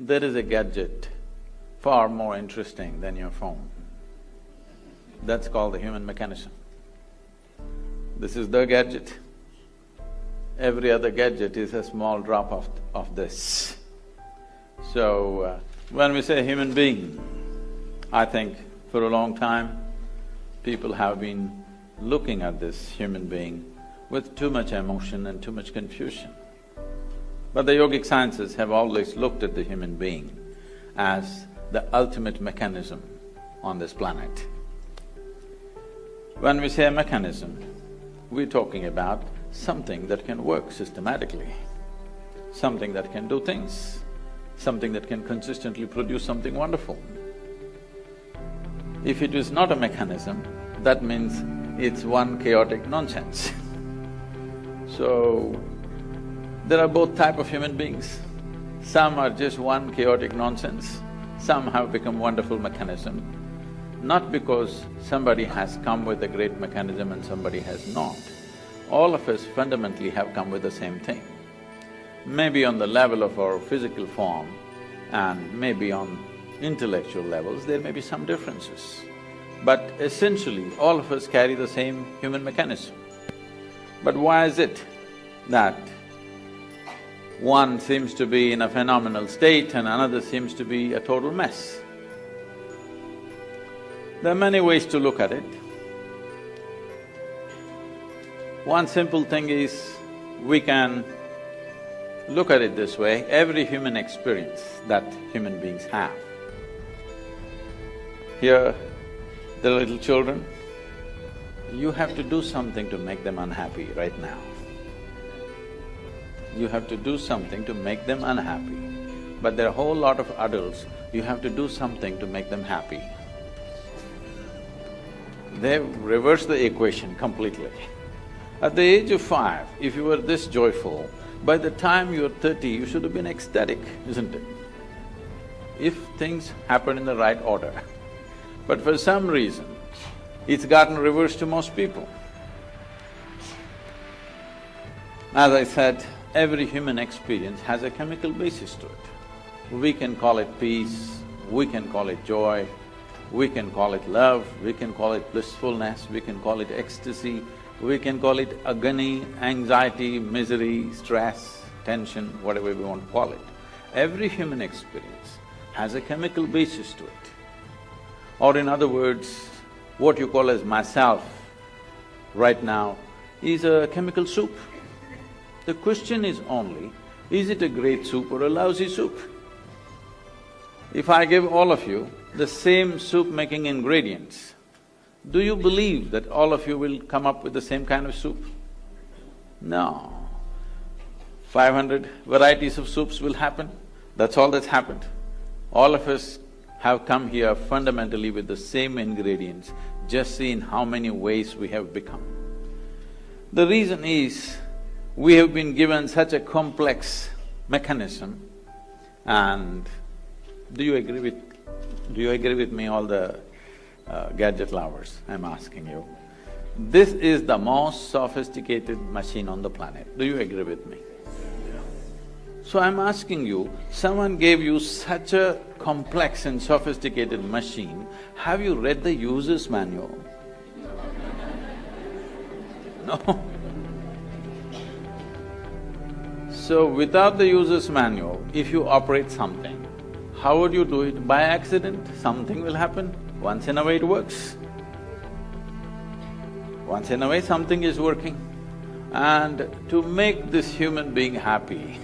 There is a gadget far more interesting than your phone. That's called the human mechanism. This is the gadget. Every other gadget is a small drop of this. So, when we say human being, I think for a long time, people have been looking at this human being with too much emotion and too much confusion. But the yogic sciences have always looked at the human being as the ultimate mechanism on this planet. When we say a mechanism, we're talking about something that can work systematically, something that can do things, something that can consistently produce something wonderful. If it is not a mechanism, that means it's one chaotic nonsense. So, there are both type of human beings. Some are just one chaotic nonsense, some have become wonderful mechanism, not because somebody has come with a great mechanism and somebody has not. All of us fundamentally have come with the same thing. Maybe on the level of our physical form and maybe on intellectual levels, there may be some differences. But essentially, all of us carry the same human mechanism. But why is it that one seems to be in a phenomenal state and another seems to be a total mess? There are many ways to look at it. One simple thing is, we can look at it this way: every human experience that human beings have. Here, the little children, you have to do something to make them unhappy right now. You have to do something to make them unhappy. But there are a whole lot of adults, you have to do something to make them happy. They've reversed the equation completely. At the age of 5, if you were this joyful, by the time you're 30, you should have been ecstatic, isn't it? If things happen in the right order. But for some reason, it's gotten reversed to most people. As I said, every human experience has a chemical basis to it. We can call it peace, we can call it joy, we can call it love, we can call it blissfulness, we can call it ecstasy, we can call it agony, anxiety, misery, stress, tension, whatever we want to call it. Every human experience has a chemical basis to it. Or in other words, what you call as myself right now is a chemical soup. The question is only, is it a great soup or a lousy soup? If I give all of you the same soup-making ingredients, do you believe that all of you will come up with the same kind of soup? No. 500 varieties of soups will happen, that's all that's happened. All of us have come here fundamentally with the same ingredients, just see in how many ways we have become. The reason is, we have been given such a complex mechanism, and do you agree with me, all the gadget lovers, I'm asking you? This is the most sophisticated machine on the planet, do you agree with me? So I'm asking you, someone gave you such a complex and sophisticated machine, have you read the user's manual? No. So without the user's manual, if you operate something, how would you do it? By accident, something will happen, once in a way it works. Once in a way something is working. And to make this human being happy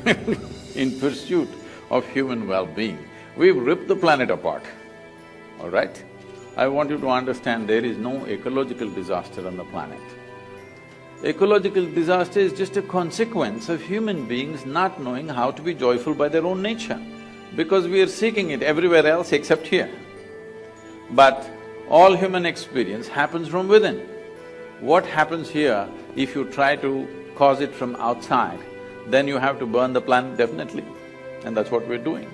in pursuit of human well-being, we've ripped the planet apart, all right? I want you to understand there is no ecological disaster on the planet. Ecological disaster is just a consequence of human beings not knowing how to be joyful by their own nature, because we are seeking it everywhere else except here. But all human experience happens from within. What happens here, if you try to cause it from outside, then you have to burn the planet definitely, and that's what we're doing.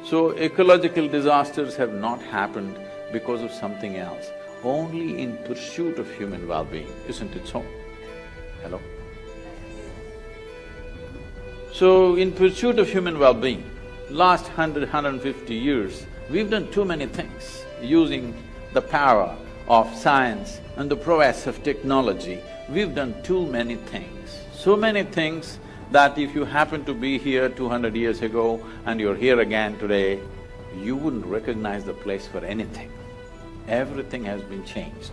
So ecological disasters have not happened because of something else, only in pursuit of human well-being, isn't it so? Hello? So, in pursuit of human well-being, Last 150 years, we've done too many things using the power of science and the prowess of technology. We've done too many things, so many things that if you happen to be here 200 years ago and you're here again today, you wouldn't recognize the place for anything. Everything has been changed.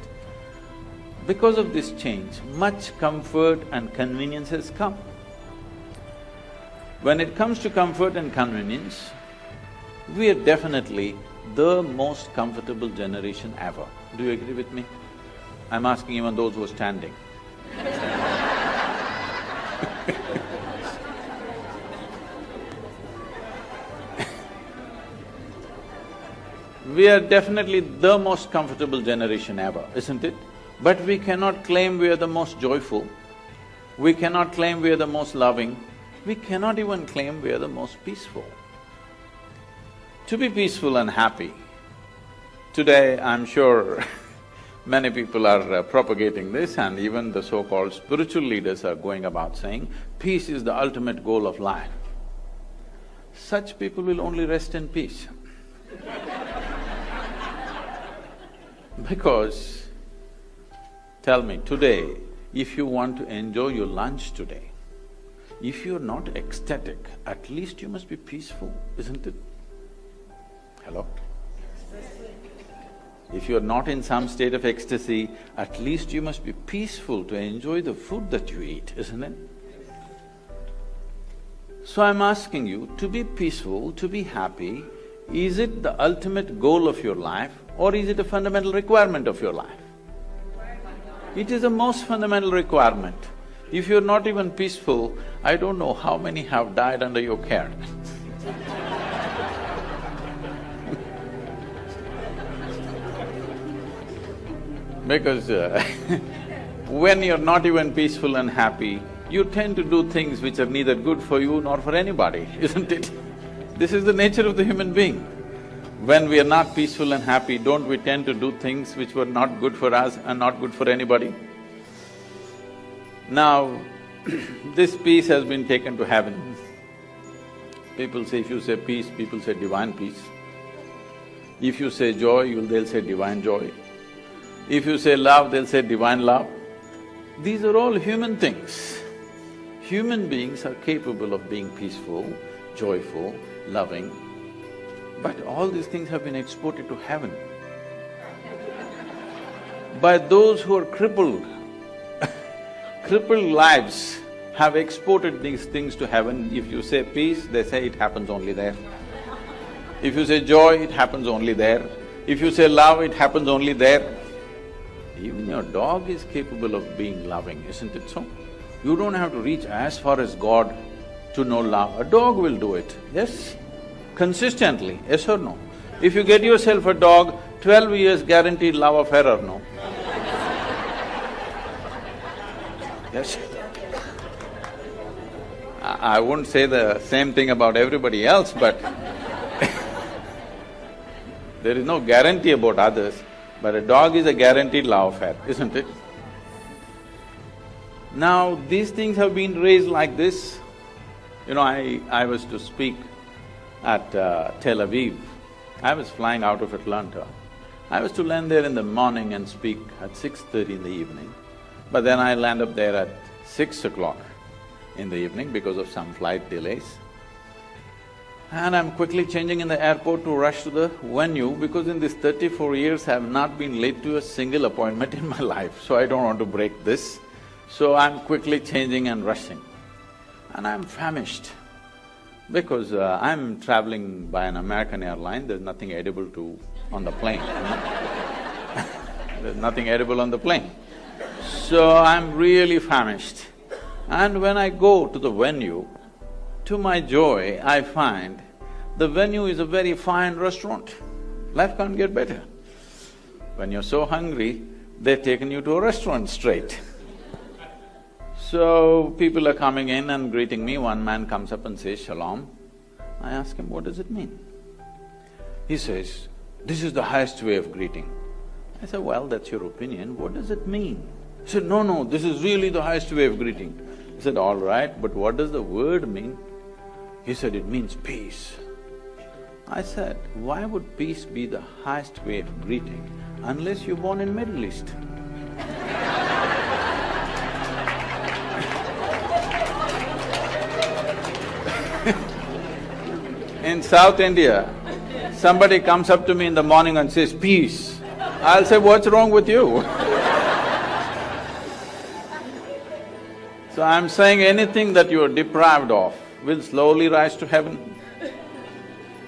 Because of this change, much comfort and convenience has come. When it comes to comfort and convenience, we are definitely the most comfortable generation ever. Do you agree with me? I'm asking even those who are standing. We are definitely the most comfortable generation ever, isn't it? But we cannot claim we are the most joyful, we cannot claim we are the most loving, we cannot even claim we are the most peaceful. To be peaceful and happy, today I'm sure many people are propagating this, and even the so-called spiritual leaders are going about saying, peace is the ultimate goal of life. Such people will only rest in peace. Because, tell me, today, if you want to enjoy your lunch today, if you're not ecstatic, at least you must be peaceful, isn't it? Hello? If you're not in some state of ecstasy, at least you must be peaceful to enjoy the food that you eat, isn't it? So I'm asking you, to be peaceful, to be happy, is it the ultimate goal of your life or is it a fundamental requirement of your life? It is the most fundamental requirement. If you're not even peaceful, I don't know how many have died under your care. Because when you're not even peaceful and happy, you tend to do things which are neither good for you nor for anybody, isn't it? This is the nature of the human being. When we are not peaceful and happy, don't we tend to do things which were not good for us and not good for anybody? Now, this peace has been taken to heaven. People say, if you say peace, people say divine peace. If you say joy, they'll say divine joy. If you say love, they'll say divine love. These are all human things. Human beings are capable of being peaceful, joyful, loving, but all these things have been exported to heaven by those who are crippled. Crippled lives have exported these things to heaven. If you say peace, they say it happens only there. If you say joy, it happens only there. If you say love, it happens only there. Even your dog is capable of being loving, isn't it so? You don't have to reach as far as God to know love. A dog will do it, yes? Consistently, yes or no? If you get yourself a dog, 12 years guaranteed love affair or no? Yes? I wouldn't say the same thing about everybody else, but there is no guarantee about others, but a dog is a guaranteed love affair, isn't it? Now, these things have been raised like this. You know, I was to speak at Tel Aviv. I was flying out of Atlanta. I was to land there in the morning and speak at 6:30 in the evening, but then I land up there at 6 o'clock in the evening because of some flight delays. And I'm quickly changing in the airport to rush to the venue because in these 34 years I have not been late to a single appointment in my life, so I don't want to break this. So I'm quickly changing and rushing. And I'm famished because I'm traveling by an American airline, there's nothing edible on the plane, you know? There's nothing edible on the plane. So I'm really famished. And when I go to the venue, to my joy, I find the venue is a very fine restaurant. Life can't get better. When you're so hungry, they've taken you to a restaurant straight. So, people are coming in and greeting me. One man comes up and says, "Shalom." I ask him, "What does it mean?" He says, "This is the highest way of greeting." I said, "Well, that's your opinion, what does it mean?" He said, "No, this is really the highest way of greeting." I said, "All right, but what does the word mean?" He said, "It means peace." I said, why would peace be the highest way of greeting unless you're born in Middle East? In South India, somebody comes up to me in the morning and says, peace. I'll say, what's wrong with you? So I'm saying anything that you are deprived of will slowly rise to heaven.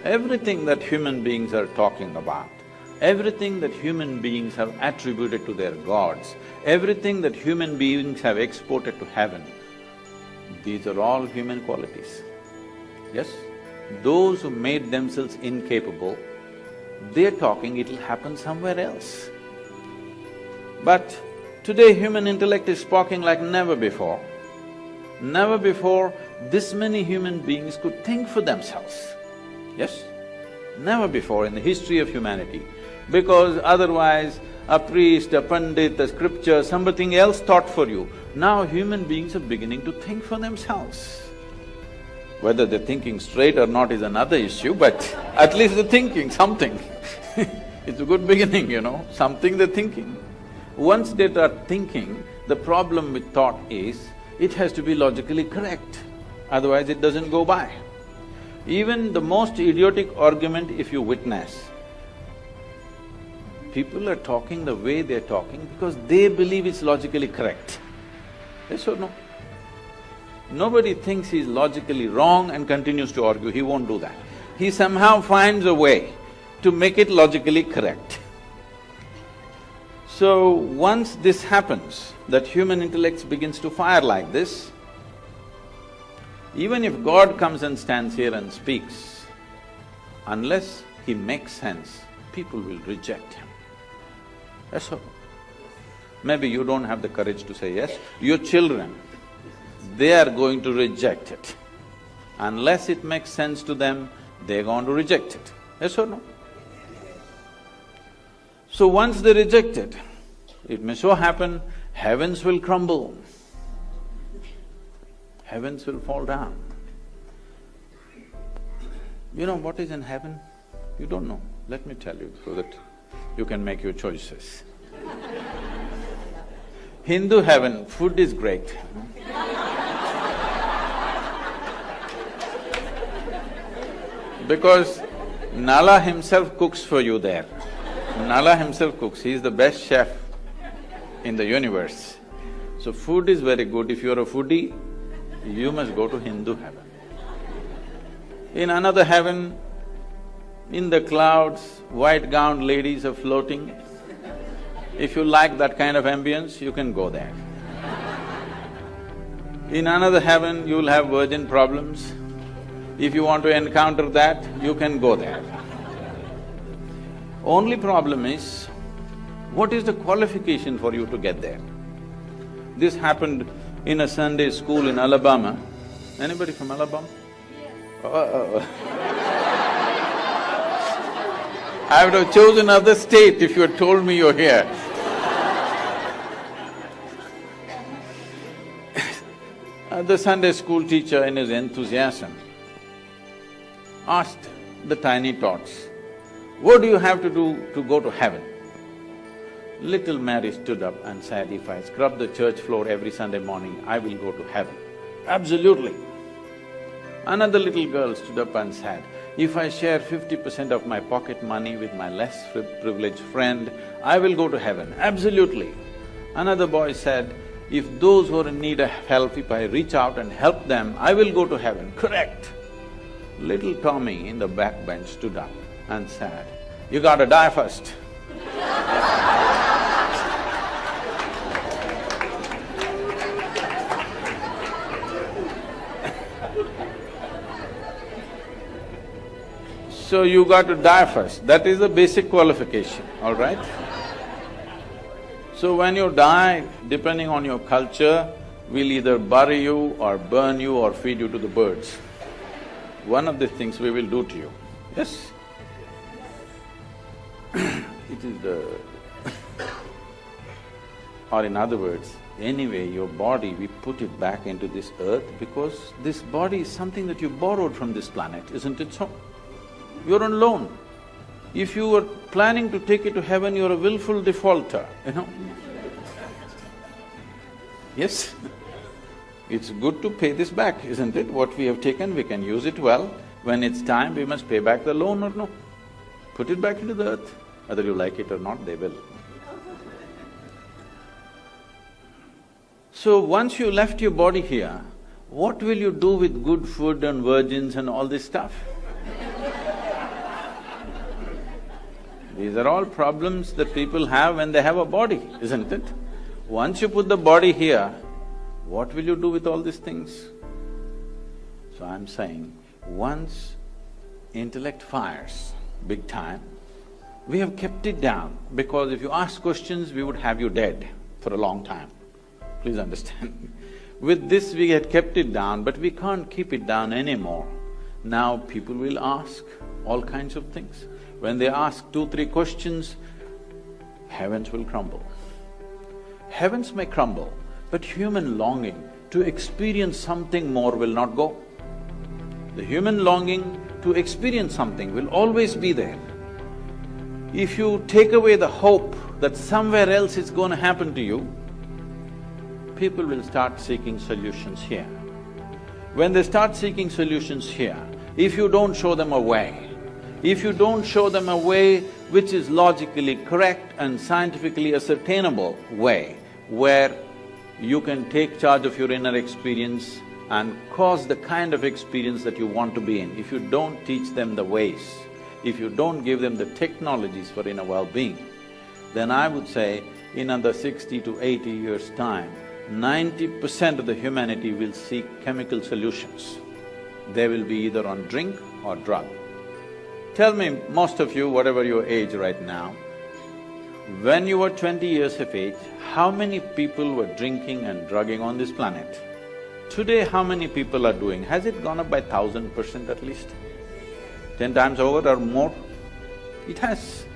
Everything that human beings are talking about, everything that human beings have attributed to their gods, everything that human beings have exported to heaven, these are all human qualities. Yes? Those who made themselves incapable, they're talking it'll happen somewhere else. But today human intellect is sparking like never before. Never before this many human beings could think for themselves. Yes? Never before in the history of humanity. Because otherwise a priest, a pandit, a scripture, something else thought for you. Now human beings are beginning to think for themselves. Whether they're thinking straight or not is another issue, but at least they're thinking something. It's a good beginning, you know, something they're thinking. Once they start thinking, the problem with thought is, it has to be logically correct, otherwise it doesn't go by. Even the most idiotic argument if you witness, people are talking the way they're talking because they believe it's logically correct. Yes or no? Nobody thinks he's logically wrong and continues to argue, he won't do that. He somehow finds a way to make it logically correct. So, once this happens, that human intellect begins to fire like this, even if God comes and stands here and speaks, unless he makes sense, people will reject him. Yes or no? Maybe you don't have the courage to say yes, your children, they are going to reject it. Unless it makes sense to them, they're going to reject it. Yes or no? So once they reject it, it may so happen, heavens will crumble. Heavens will fall down. You know what is in heaven? You don't know. Let me tell you so that you can make your choices. Hindu heaven, food is great. Because Nala himself cooks for you there. Nala himself cooks, he is the best chef in the universe. So food is very good. If you're a foodie, you must go to Hindu heaven. In another heaven, in the clouds, white-gowned ladies are floating. If you like that kind of ambience, you can go there. In another heaven, you'll have virgin problems. If you want to encounter that, you can go there. Only problem is, what is the qualification for you to get there? This happened in a Sunday school in Alabama. Anybody from Alabama? Yes. I would have chosen another state if you had told me you're here. The Sunday school teacher in his enthusiasm asked the tiny tots, what do you have to do to go to heaven? Little Mary stood up and said, if I scrub the church floor every Sunday morning, I will go to heaven. Absolutely. Another little girl stood up and said, if I share 50% of my pocket money with my less privileged friend, I will go to heaven. Absolutely. Another boy said, if those who are in need of help, if I reach out and help them, I will go to heaven. Correct. Little Tommy in the back bench stood up and said, you gotta die first. So you got to die first, that is the basic qualification, all right? So when you die, depending on your culture, we'll either bury you or burn you or feed you to the birds. One of the things we will do to you, yes? It is the or in other words, anyway, your body, we put it back into this earth because this body is something that you borrowed from this planet, isn't it so? you're on loan. If you were planning to take it to heaven, you're a willful defaulter, you know. Yes? It's good to pay this back, isn't it? What we have taken, we can use it well. When it's time, we must pay back the loan or no. Put it back into the earth. Whether you like it or not, they will. So once you left your body here, what will you do with good food and virgins and all this stuff? These are all problems that people have when they have a body, isn't it? Once you put the body here, what will you do with all these things? So I'm saying, once intellect fires big time, we have kept it down because if you ask questions, we would have you dead for a long time. Please understand. With this we had kept it down, but we can't keep it down anymore. Now people will ask all kinds of things. When they ask 2-3 questions, heavens will crumble. Heavens may crumble, but human longing to experience something more will not go. The human longing to experience something will always be there. If you take away the hope that somewhere else it's going to happen to you, people will start seeking solutions here. When they start seeking solutions here, if you don't show them a way, if you don't show them a way which is logically correct and scientifically ascertainable way, where you can take charge of your inner experience and cause the kind of experience that you want to be in, if you don't teach them the ways, if you don't give them the technologies for inner well-being, then I would say in another 60 to 80 years' time, 90% of the humanity will seek chemical solutions. They will be either on drink or drug. Tell me, most of you, whatever your age right now, when you were 20 years of age, how many people were drinking and drugging on this planet? Today, how many people are doing? Has it gone up by 1000% at least? 10 times over or more? It has.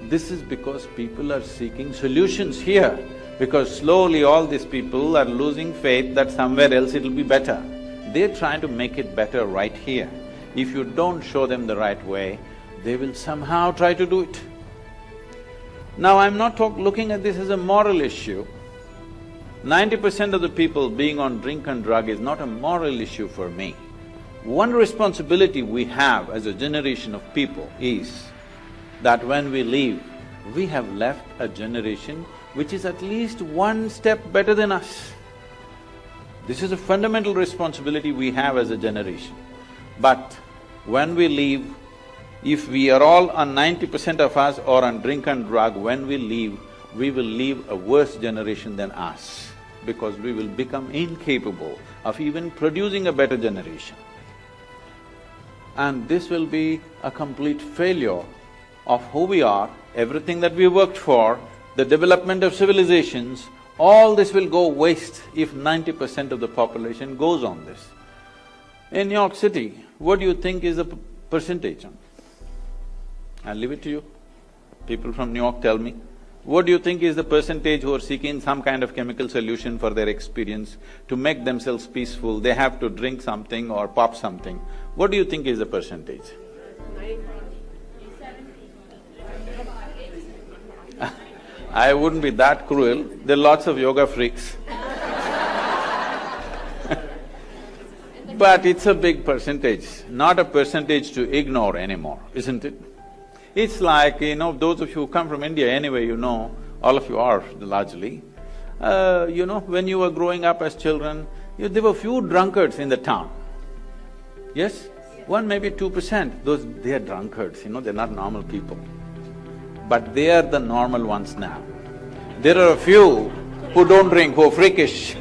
This is because people are seeking solutions here, because slowly all these people are losing faith that somewhere else it'll be better. They're trying to make it better right here. If you don't show them the right way, they will somehow try to do it. Now, I'm not looking at this as a moral issue. 90% of the people being on drink and drug is not a moral issue for me. One responsibility we have as a generation of people is that when we leave, we have left a generation which is at least one step better than us. This is a fundamental responsibility we have as a generation. But when we leave, if we are all on 90% of us or on drink and drug, when we will leave a worse generation than us, because we will become incapable of even producing a better generation. And this will be a complete failure of who we are, everything that we worked for, the development of civilizations, all this will go waste if 90% of the population goes on this. In New York City, what do you think is the percentage? I'll leave it to you. People from New York tell me. What do you think is the percentage who are seeking some kind of chemical solution for their experience to make themselves peaceful? They have to drink something or pop something. What do you think is the percentage? I wouldn't be that cruel, there are lots of yoga freaks. But it's a big percentage, not a percentage to ignore anymore, isn't it? It's like, those of you who come from India anyway, all of you are largely, when you were growing up as children, there were few drunkards in the town. Yes? 1, maybe 2%, they are drunkards, they're not normal people. But they are the normal ones now. There are a few who don't drink, who are freakish.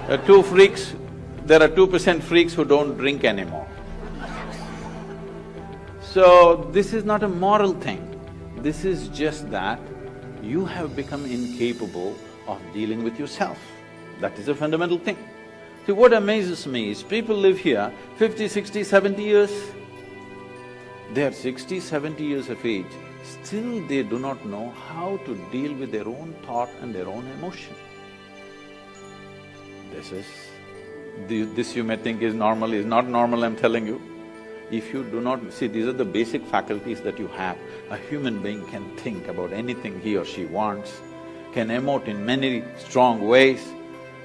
There are 2% freaks who don't drink anymore. So, this is not a moral thing. This is just that you have become incapable of dealing with yourself. That is a fundamental thing. See, what amazes me is people live here 50, 60, 70 years. They are 60, 70 years of age, still they do not know how to deal with their own thought and their own emotion. This you may think is normal, is not normal, I'm telling you. If you do not… See, these are the basic faculties that you have. A human being can think about anything he or she wants, can emote in many strong ways.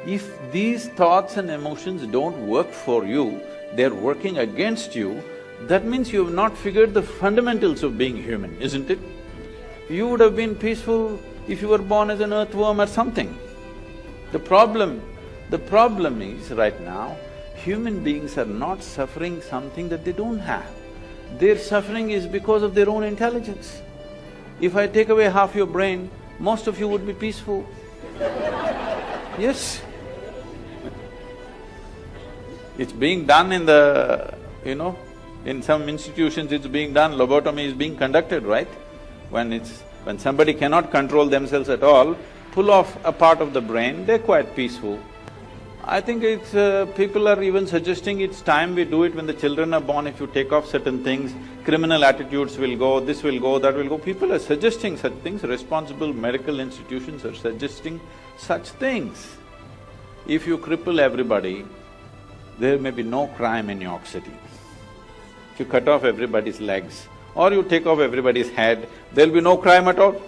If these thoughts and emotions don't work for you, they're working against you, that means you have not figured the fundamentals of being human, isn't it? You would have been peaceful if you were born as an earthworm or something. The problem is right now, human beings are not suffering something that they don't have. Their suffering is because of their own intelligence. If I take away half your brain, most of you would be peaceful. Yes. It's being done in the… in some institutions it's being done, lobotomy is being conducted, right? When somebody cannot control themselves at all, pull off a part of the brain, they're quite peaceful. I think people are even suggesting it's time we do it when the children are born. If you take off certain things, criminal attitudes will go, this will go, that will go. People are suggesting such things, responsible medical institutions are suggesting such things. If you cripple everybody, there may be no crime in New York City. If you cut off everybody's legs or you take off everybody's head, there'll be no crime at all.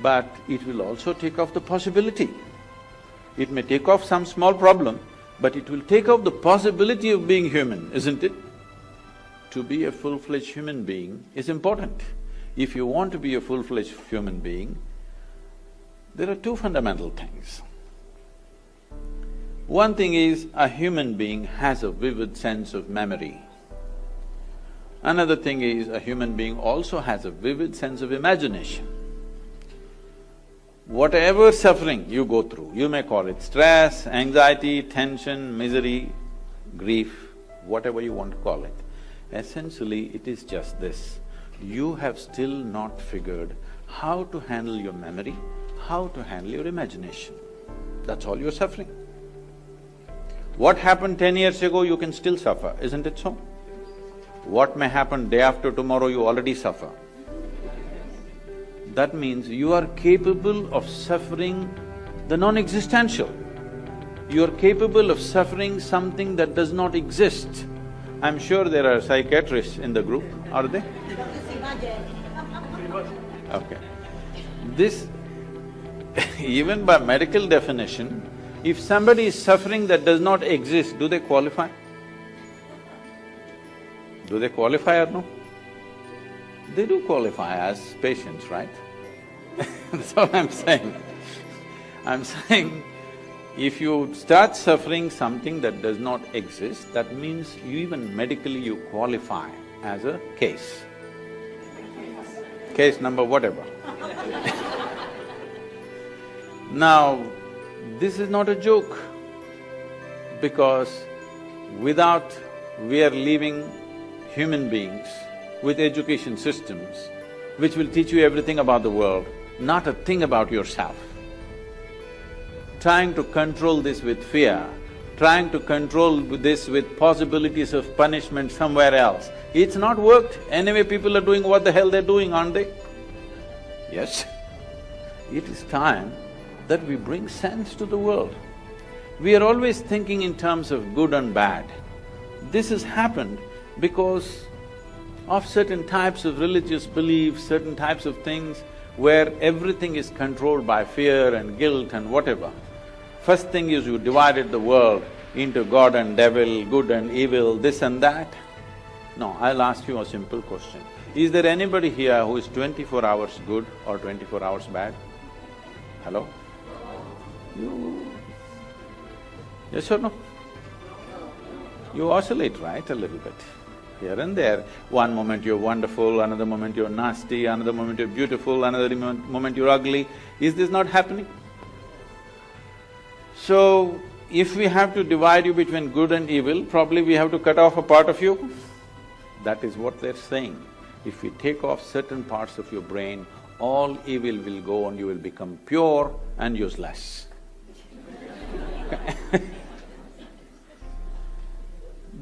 But it will also take off the possibility. It may take off some small problem, but it will take off the possibility of being human, isn't it? To be a full-fledged human being is important. If you want to be a full-fledged human being, there are two fundamental things. One thing is, a human being has a vivid sense of memory. Another thing is, a human being also has a vivid sense of imagination. Whatever suffering you go through, you may call it stress, anxiety, tension, misery, grief, whatever you want to call it, essentially it is just this. You have still not figured how to handle your memory, how to handle your imagination. That's all you're suffering. What happened 10 years ago, you can still suffer, isn't it so? What may happen day after tomorrow, you already suffer. That means you are capable of suffering the non-existential. You are capable of suffering something that does not exist. I'm sure there are psychiatrists in the group, are they? Okay. This even by medical definition, if somebody is suffering that does not exist, do they qualify? Do they qualify or no? They do qualify as patients, right? That's all I'm saying. I'm saying, if you start suffering something that does not exist, that means even medically you qualify as a case. Case number whatever. Now, this is not a joke, because we are leaving human beings with education systems which will teach you everything about the world, not a thing about yourself. Trying to control this with fear, trying to control this with possibilities of punishment somewhere else, it's not worked. Anyway, people are doing what the hell they're doing, aren't they? Yes. It is time that we bring sense to the world. We are always thinking in terms of good and bad. This has happened because of certain types of religious beliefs, certain types of things where everything is controlled by fear and guilt and whatever. First thing is you divided the world into God and devil, good and evil, this and that. No, I'll ask you a simple question. Is there anybody here who is 24 hours good or 24 hours bad? Hello? Yes or no? You oscillate, right, a little bit, here and there. One moment you're wonderful, another moment you're nasty, another moment you're beautiful, another moment you're ugly. Is this not happening? So, if we have to divide you between good and evil, probably we have to cut off a part of you. That is what they're saying. If we take off certain parts of your brain, all evil will go and you will become pure and useless.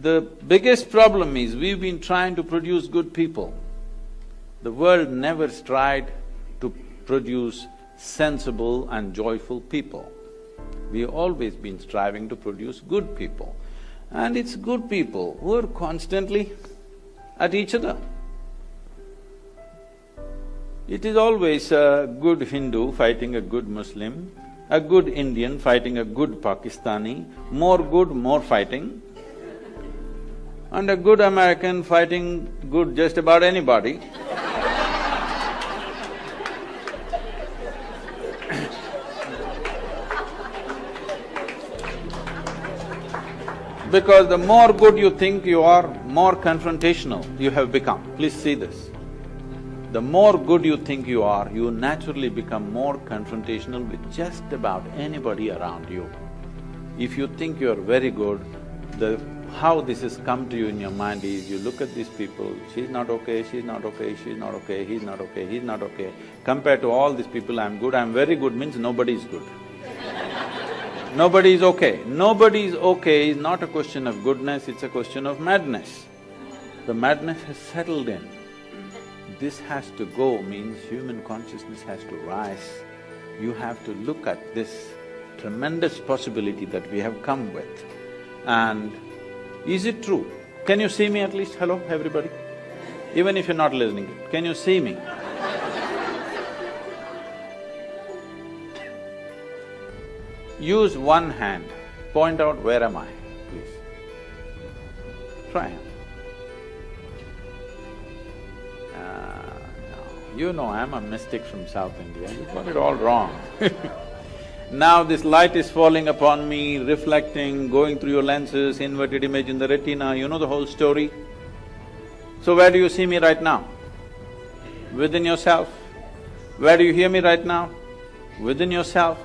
The biggest problem is we've been trying to produce good people. The world never tried to produce sensible and joyful people. We've always been striving to produce good people. And it's good people who are constantly at each other. It is always a good Hindu fighting a good Muslim, a good Indian fighting a good Pakistani, more good, more fighting, and a good American fighting good just about anybody. Because the more good you think you are, more confrontational you have become. Please see this. The more good you think you are, you naturally become more confrontational with just about anybody around you. If you think you're very good, how this has come to you in your mind is, you look at these people, she's not okay, she's not okay, she's not okay, he's not okay, he's not okay. Compared to all these people, I'm good, I'm very good means nobody is good. Nobody is okay. Nobody is okay is not a question of goodness, it's a question of madness. The madness has settled in. This has to go means human consciousness has to rise. You have to look at this tremendous possibility that we have come with. And is it true? Can you see me at least? Hello, everybody? Even if you're not listening, can you see me? Use one hand, point out where am I, please. Try. No. You know I'm a mystic from South India, you got it all wrong. Now this light is falling upon me, reflecting, going through your lenses, inverted image in the retina, you know the whole story. So where do you see me right now? Within yourself. Where do you hear me right now? Within yourself.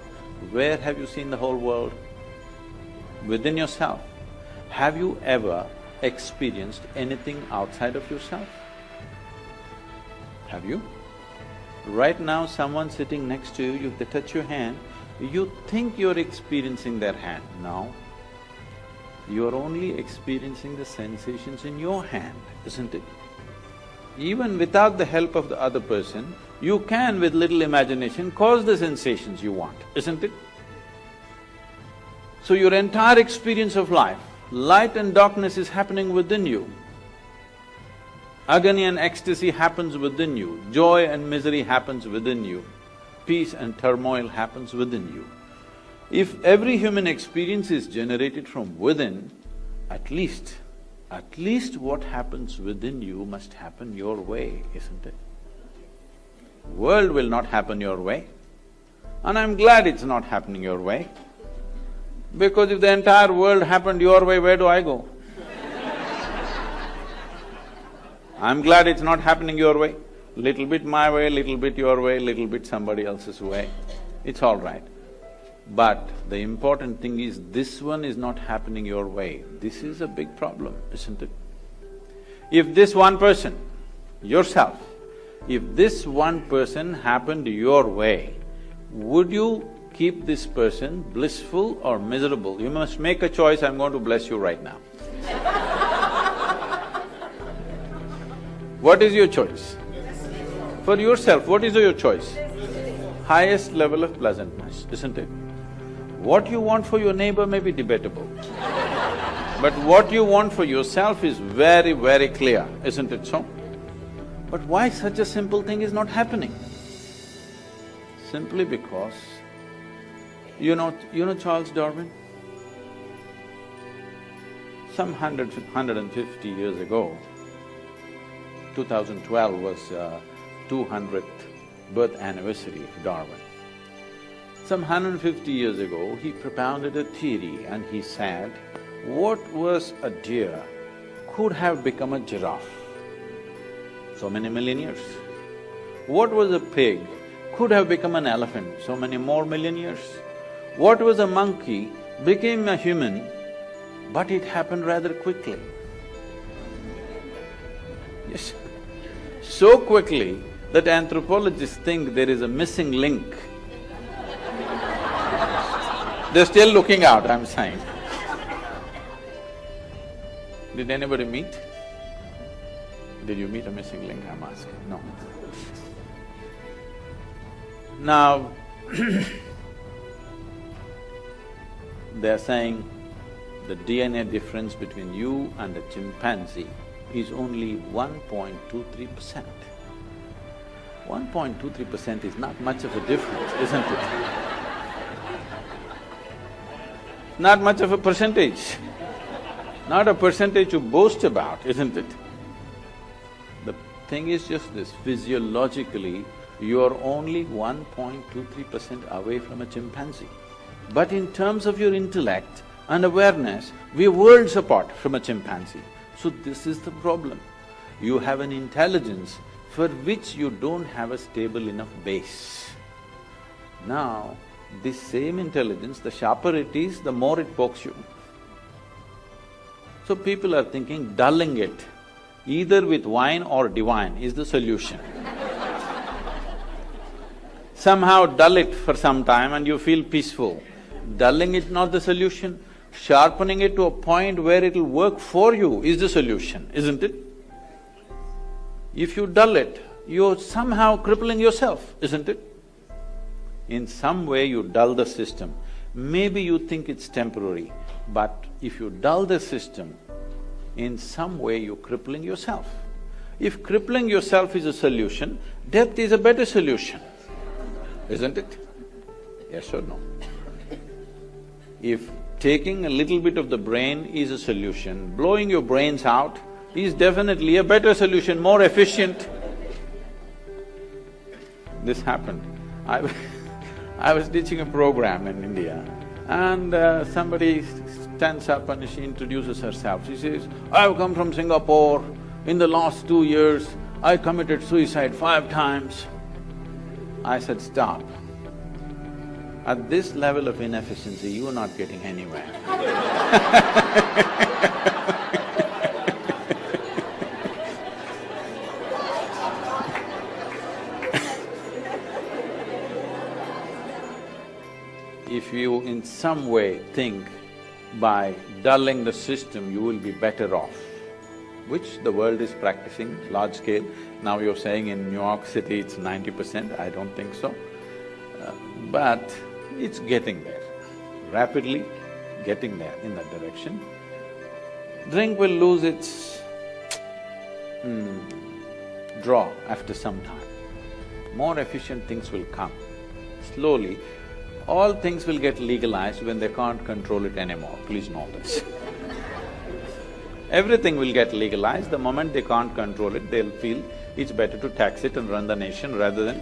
Where have you seen the whole world? Within yourself. Have you ever experienced anything outside of yourself? Have you? Right now, someone sitting next to you, if they touch your hand, you think you're experiencing their hand. No. You're only experiencing the sensations in your hand, isn't it? Even without the help of the other person, you can, with little imagination, cause the sensations you want, isn't it? So your entire experience of life, light and darkness is happening within you. Agony and ecstasy happens within you, joy and misery happens within you, peace and turmoil happens within you. If every human experience is generated from within, at least what happens within you must happen your way, isn't it? World will not happen your way, and I'm glad it's not happening your way, because if the entire world happened your way, where do I go? I'm glad it's not happening your way. Little bit my way, little bit your way, little bit somebody else's way, it's all right. But the important thing is, this one is not happening your way. This is a big problem, isn't it? If this one person, yourself, if this one person happened your way, would you keep this person blissful or miserable? You must make a choice, I'm going to bless you right now. What is your choice? For yourself, what is your choice? Highest level of pleasantness, isn't it? What you want for your neighbor may be debatable, but what you want for yourself is very, very clear, isn't it so? But why such a simple thing is not happening? Simply because, you know Charles Darwin? Some 150 years ago, 2012 was 200th birth anniversary of Darwin. Some 150 years ago, he propounded a theory and he said, what was a deer could have become a giraffe? So many million years. What was a pig could have become an elephant? So many more million years. What was a monkey became a human, but it happened rather quickly. Yes, so quickly that anthropologists think there is a missing link. They're still looking out, I'm saying. Did anybody meet? Did you meet a missing link, I'm asking? No. Now, they're saying the DNA difference between you and a chimpanzee is only 1.23%. 1.23% is not much of a difference, isn't it? Not much of a percentage. Not a percentage to boast about, isn't it? The thing is just this, physiologically, you're only 1.23% away from a chimpanzee. But in terms of your intellect and awareness, we're worlds apart from a chimpanzee. So this is the problem. You have an intelligence for which you don't have a stable enough base. Now, this same intelligence, the sharper it is, the more it pokes you. So people are thinking dulling it, either with wine or divine, is the solution. Somehow dull it for some time and you feel peaceful. Dulling it not the solution, sharpening it to a point where it'll work for you is the solution, isn't it? If you dull it, you're somehow crippling yourself, isn't it? In some way you dull the system. Maybe you think it's temporary, but if you dull the system, in some way you're crippling yourself. If crippling yourself is a solution, death is a better solution, isn't it? Yes or no? If taking a little bit of the brain is a solution, blowing your brains out is definitely a better solution, more efficient. This happened. I was teaching a program in India and somebody stands up and she introduces herself. She says, "I've come from Singapore. In the last 2 years, I committed suicide 5 times. I said, "Stop. At this level of inefficiency, you are not getting anywhere." If you in some way think by dulling the system you will be better off, which the world is practicing large scale. Now you're saying in New York City it's 90%, I don't think so. But it's getting there, rapidly getting there in that direction. Drink will lose its draw after some time. More efficient things will come. Slowly, all things will get legalized when they can't control it anymore, please know this. Everything will get legalized, the moment they can't control it, they'll feel it's better to tax it and run the nation rather than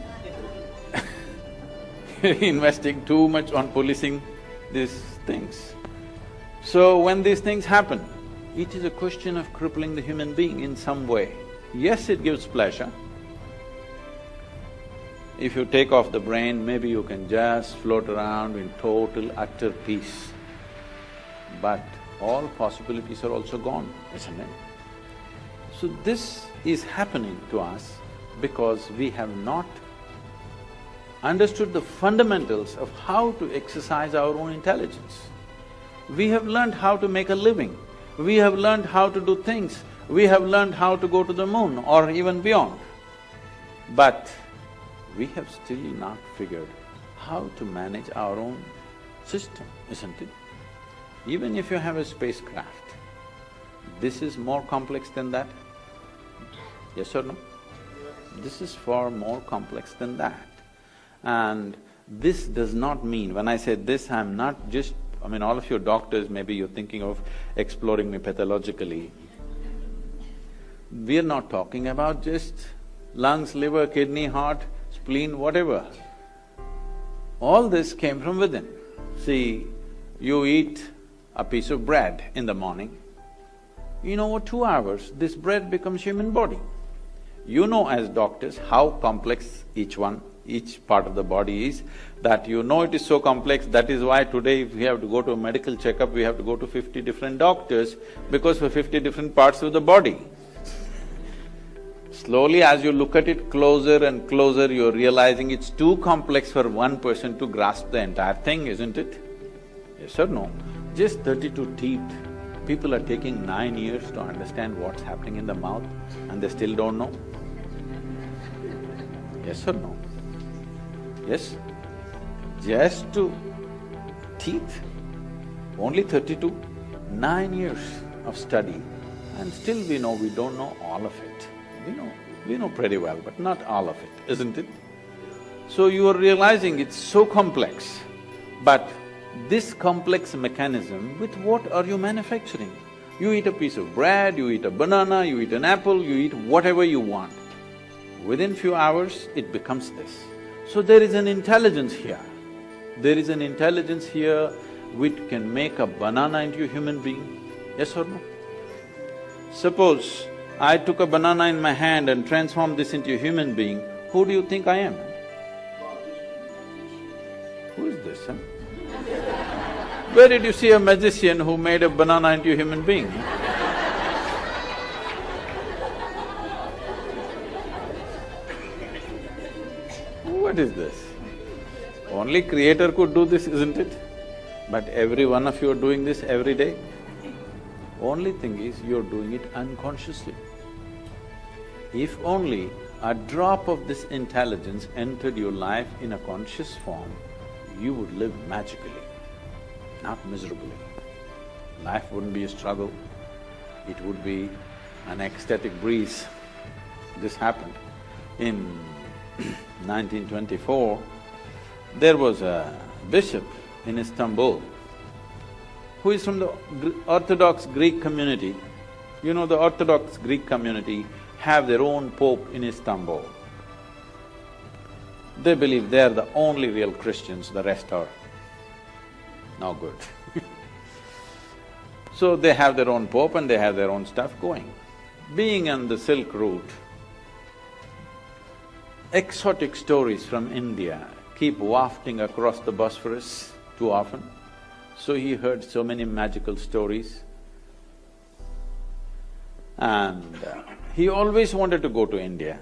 investing too much on policing these things. So when these things happen, it is a question of crippling the human being in some way. Yes, it gives pleasure. If you take off the brain, maybe you can just float around in total, utter peace. But all possibilities are also gone, isn't it? So this is happening to us because we have not understood the fundamentals of how to exercise our own intelligence. We have learned how to make a living, we have learned how to do things, we have learned how to go to the moon or even beyond. But we have still not figured how to manage our own system, isn't it? Even if you have a spacecraft, this is more complex than that. Yes or no? This is far more complex than that. And this does not mean, when I say this, I'm not just… all of you doctors, maybe you're thinking of exploring me pathologically. We're not talking about just lungs, liver, kidney, heart, spleen, whatever. All this came from within. See, you eat a piece of bread in the morning, in over 2 hours, this bread becomes human body. You know as doctors how complex each part of the body is, that you know it is so complex, that is why today if we have to go to a medical checkup, we have to go to 50 different doctors, because for 50 different parts of the body. Slowly as you look at it closer and closer, you're realizing it's too complex for one person to grasp the entire thing, isn't it? Yes or no? Just 32 teeth, people are taking 9 years to understand what's happening in the mouth and they still don't know. Yes or no? Yes? Just to teeth, only 32. 9 years of study, and still we don't know all of it. We know pretty well, but not all of it, isn't it? So you are realizing it's so complex, but this complex mechanism, with what are you manufacturing? You eat a piece of bread, you eat a banana, you eat an apple, you eat whatever you want. Within few hours, it becomes this. So there is an intelligence here. There is an intelligence here which can make a banana into a human being, yes or no? Suppose I took a banana in my hand and transformed this into a human being, who do you think I am? Who is this, huh? Where did you see a magician who made a banana into a human being? What is this? Only Creator could do this, isn't it? But every one of you are doing this every day. Only thing is, you're doing it unconsciously. If only a drop of this intelligence entered your life in a conscious form, you would live magically, not miserably. Life wouldn't be a struggle, it would be an ecstatic breeze. This happened in 1924. There was a bishop in Istanbul who is from the Orthodox Greek community. You know, the Orthodox Greek community have their own pope in Istanbul. They believe they are the only real Christians, the rest are no good. So they have their own pope and they have their own stuff going. Being on the Silk Route, exotic stories from India keep wafting across the Bosphorus too often. So he heard so many magical stories, and he always wanted to go to India.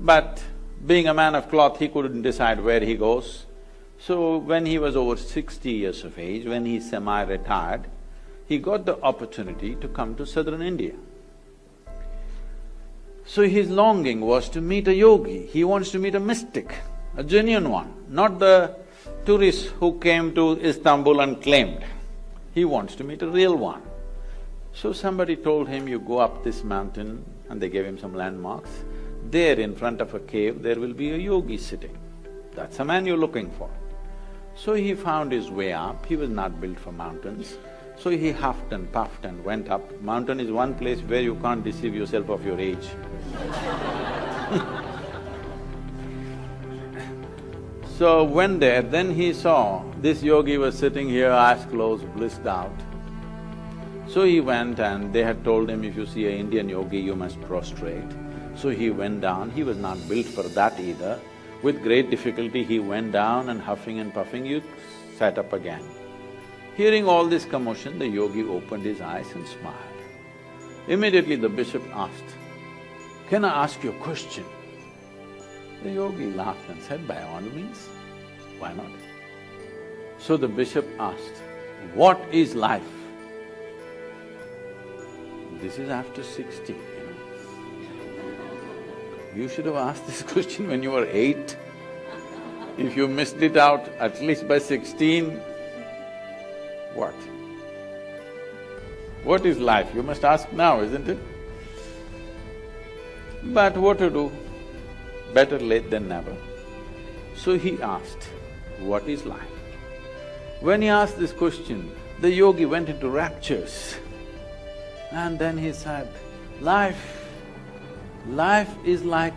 But being a man of cloth, he couldn't decide where he goes. So when he was over 60 years of age, when he semi-retired, he got the opportunity to come to southern India. So his longing was to meet a yogi, he wants to meet a mystic, a genuine one, not the tourists who came to Istanbul and claimed. He wants to meet a real one. So somebody told him, you go up this mountain, and they gave him some landmarks. There in front of a cave, there will be a yogi sitting. That's the man you're looking for. So he found his way up, he was not built for mountains. So he huffed and puffed and went up. Mountain is one place where you can't deceive yourself of your age. So went there, then he saw this yogi was sitting here, eyes closed, blissed out. So he went and they had told him, if you see an Indian yogi, you must prostrate. So he went down, he was not built for that either. With great difficulty he went down and huffing and puffing, he sat up again. Hearing all this commotion, the yogi opened his eyes and smiled. Immediately the bishop asked, "Can I ask you a question?" The yogi laughed and said, "By all means, why not?" So the bishop asked, "What is life?" This is after 60, you know. You should have asked this question when you were 8. If you missed it out at least by 16, what? What is life? You must ask now, isn't it? But what to do? Better late than never. So he asked, what is life? When he asked this question, the yogi went into raptures. And then he said, life is like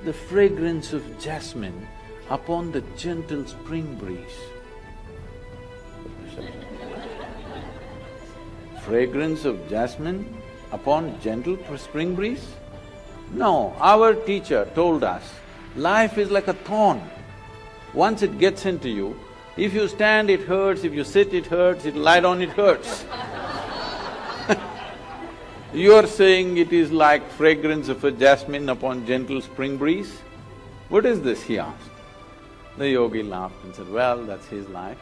the fragrance of jasmine upon the gentle spring breeze. Fragrance of jasmine upon gentle spring breeze? No, our teacher told us, life is like a thorn. Once it gets into you, if you stand it hurts, if you sit it hurts, if you lie down it hurts. You're saying it is like fragrance of a jasmine upon gentle spring breeze? What is this, he asked. The yogi laughed and said, well, that's his life.